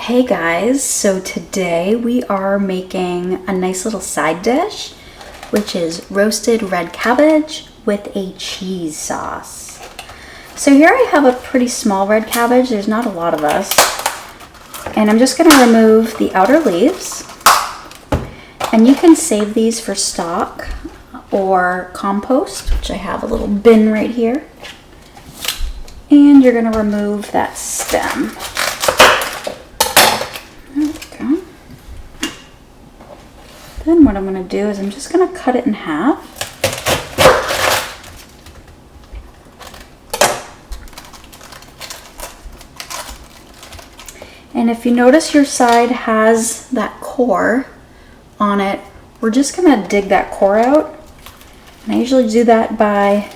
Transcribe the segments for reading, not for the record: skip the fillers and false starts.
Hey guys, so today we are making a nice little side dish, which is roasted red cabbage with a cheese sauce. So here I have a pretty small red cabbage, there's not a lot of us. And I'm just gonna remove the outer leaves. And you can save these for stock or compost, which I have a little bin right here. And you're gonna remove that stem. Then what I'm going to do is I'm just going to cut it in half. And if you notice your side has that core on it, we're just going to dig that core out. And I usually do that by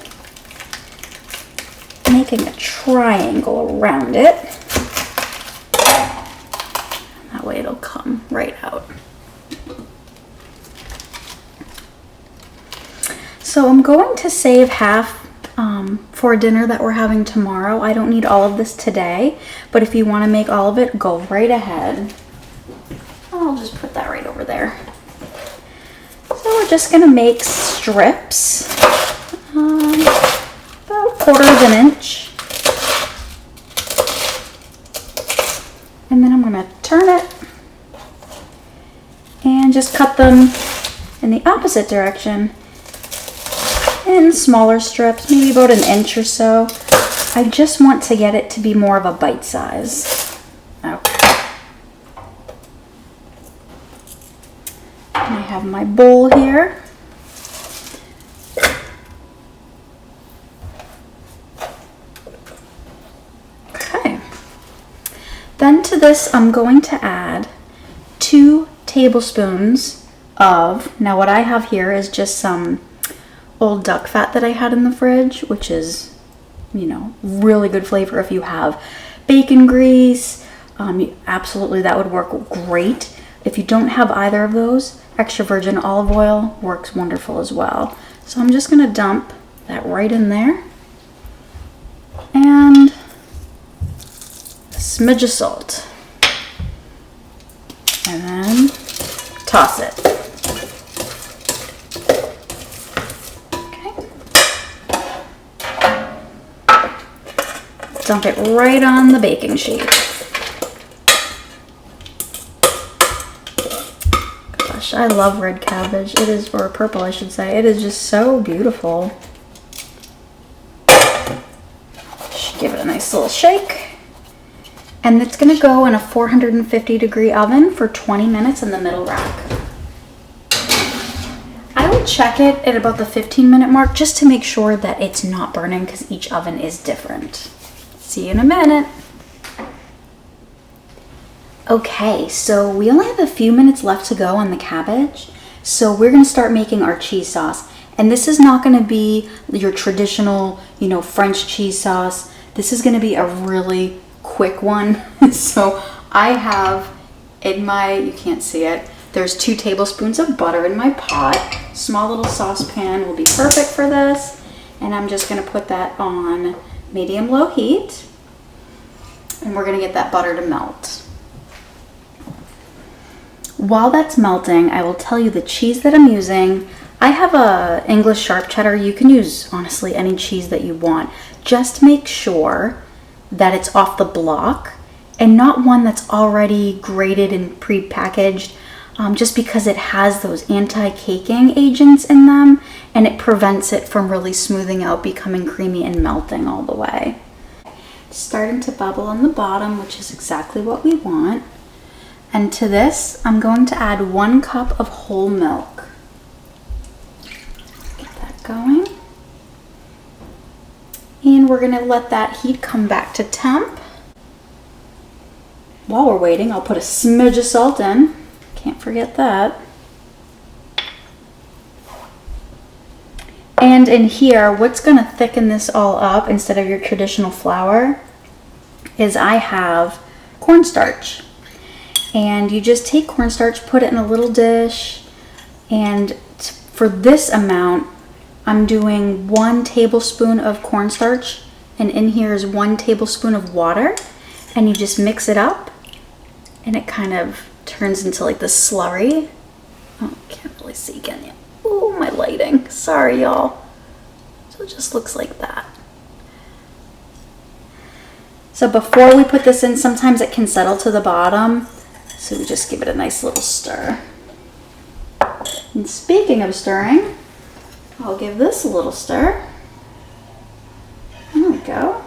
making a triangle around it. That way it'll come right out. So I'm going to save half for dinner that we're having tomorrow. I don't need all of this today, but if you want to make all of it, go right ahead. I'll just put that right over there. So we're just going to make strips, about 1/4 inch. And then I'm going to turn it and just cut them in the opposite direction. In smaller strips, maybe about 1 inch or so. I just want to get it to be more of a bite size. Okay. And I have my bowl here. Okay. Then to this, I'm going to add 2 tablespoons of, now what I have here is just some old duck fat that I had in the fridge, which is, you know, really good flavor if you have bacon grease. Absolutely, that would work great. If you don't have either of those, extra virgin olive oil works wonderful as well. So I'm just gonna dump that right in there. And a smidge of salt. And then toss it. Dump it right on the baking sheet. Gosh, I love red cabbage. It is, or purple I should say. It is just so beautiful. Just give it a nice little shake. And it's gonna go in a 450-degree oven for 20 minutes in the middle rack. I would check it at about the 15-minute mark just to make sure that it's not burning because each oven is different. See you in a minute. Okay, so we only have a few minutes left to go on the cabbage. So we're gonna start making our cheese sauce. And this is not gonna be your traditional, you know, French cheese sauce. This is gonna be a really quick one. So I have in my, you can't see it, there's 2 tablespoons of butter in my pot. Small little saucepan will be perfect for this. And I'm just gonna put that on medium-low heat, and we're gonna get that butter to melt. While that's melting, I will tell you the cheese that I'm using. I have a English sharp cheddar. You can use, honestly, any cheese that you want. Just make sure that it's off the block and not one that's already grated and pre-packaged, just because it has those anti-caking agents in them and it prevents it from really smoothing out, becoming creamy and melting all the way. It's starting to bubble on the bottom, which is exactly what we want. And to this, I'm going to add 1 cup of whole milk. Get that going. And we're gonna let that heat come back to temp. While we're waiting, I'll put a smidge of salt in. Can't forget that. And in here, what's gonna thicken this all up instead of your traditional flour is I have cornstarch. And you just take cornstarch, put it in a little dish, and for this amount, I'm doing 1 tablespoon of cornstarch, and in here is 1 tablespoon of water, and you just mix it up and it kind of turns into like this slurry. Oh, can't really see, can you? Oh, my lighting. Sorry, y'all. So it just looks like that. So before we put this in, sometimes it can settle to the bottom. So we just give it a nice little stir. And speaking of stirring, I'll give this a little stir. There we go.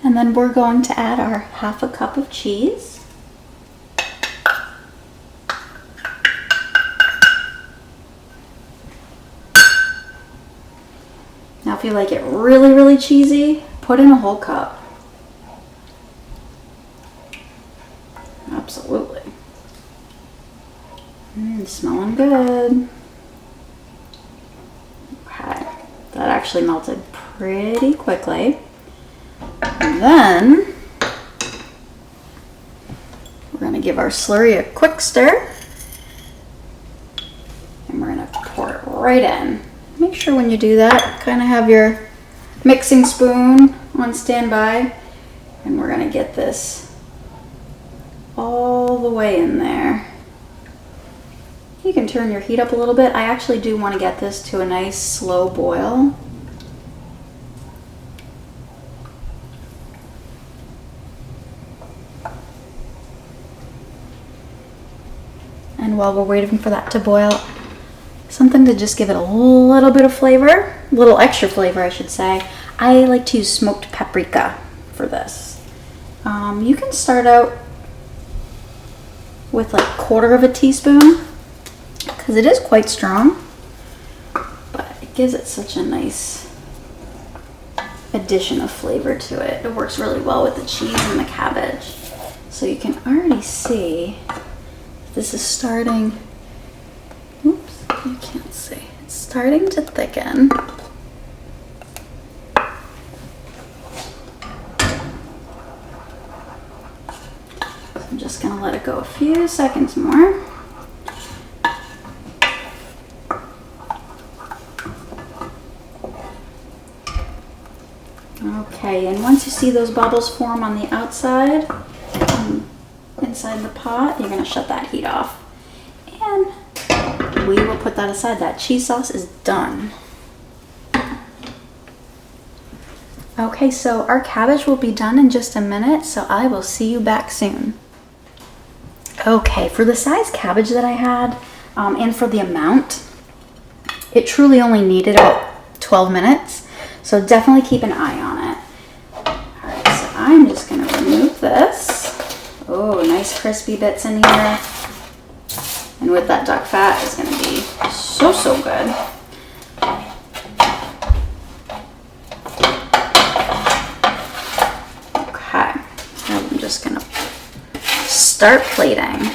And then we're going to add our 1/2 cup of cheese. Now if you like it really, really cheesy, put in a whole cup. Absolutely. Smelling good. Okay, that actually melted pretty quickly. And then we're going to give our slurry a quick stir, and we're going to pour it right in. Make sure when you do that, kind of have your mixing spoon on standby, and we're going to get this all the way in there. You can turn your heat up a little bit. I actually do want to get this to a nice slow boil. And while we're waiting for that to boil, something to just give it a little bit of flavor, a little extra flavor I should say. I like to use smoked paprika for this. You can start out with like 1/4 teaspoon because it is quite strong, but it gives it such a nice addition of flavor to it. It works really well with the cheese and the cabbage. So you can already see this is starting, oops, you can't see. It's starting to thicken. So I'm just gonna let it go a few seconds more. Okay, and once you see those bubbles form on the outside, inside the pot, you're going to shut that heat off. And we will put that aside. That cheese sauce is done. Okay, so our cabbage will be done in just a minute, so I will see you back soon. Okay, for the size cabbage that I had, and for the amount, it truly only needed about 12 minutes. So definitely keep an eye on it. Alright, so I'm just going to remove this. Oh, nice crispy bits in here. And with that duck fat, it's going to be so, so good. Okay, so I'm just going to start plating.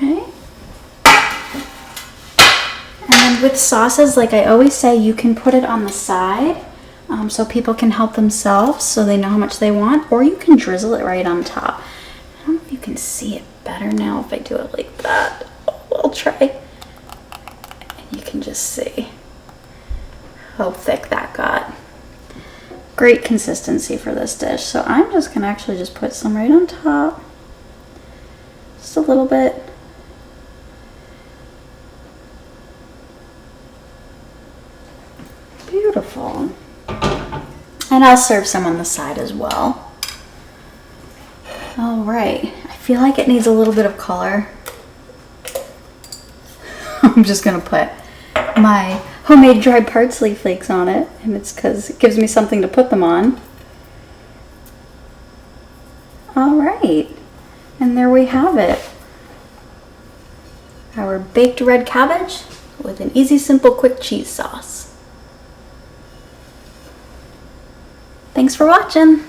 Okay. And then with sauces, like I always say, you can put it on the side so people can help themselves so they know how much they want, or you can drizzle it right on top. I don't know if you can see it better now if I do it like that. Oh, I'll try. And you can just see how thick that got. Great consistency for this dish. So I'm just gonna actually just put some right on top. Just a little bit. Beautiful. And I'll serve some on the side as well. All right, I feel like it needs a little bit of color. I'm just gonna put my homemade dried parsley flakes on it, and it's because it gives me something to put them on. All right, and there we have it. Our baked red cabbage with an easy, simple, quick cheese sauce. Thanks for watching.